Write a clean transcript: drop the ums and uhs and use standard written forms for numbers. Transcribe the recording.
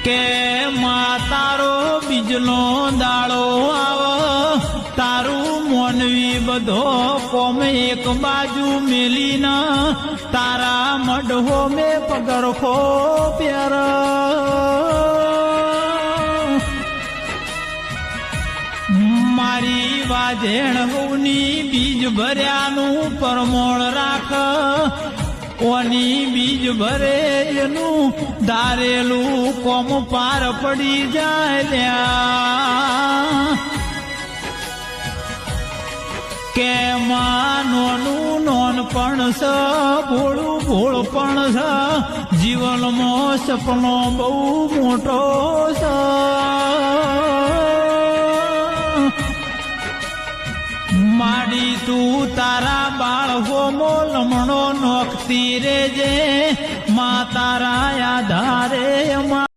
કે માં તારો બીજનો દાડો આવ તારું મોનવી બધો કોમ એક બાજુ મેલીના તારા મઢો મે પગરખો પ્યાર મારી વાજેણ હોની બીજ ભર્યાનું પરમોણ રાખ ઓની બીજ ભરે એનું ધારેલું કોમ પાર પડી જાય કે માં નોનું નોન પણ છ ભોળું ભોળ પણ છ જીવનમાં સપનો બહુ મોટો છે માડી તું તારા બાળ હોમો લમણો નોખતી રેજે માં તારા આધારે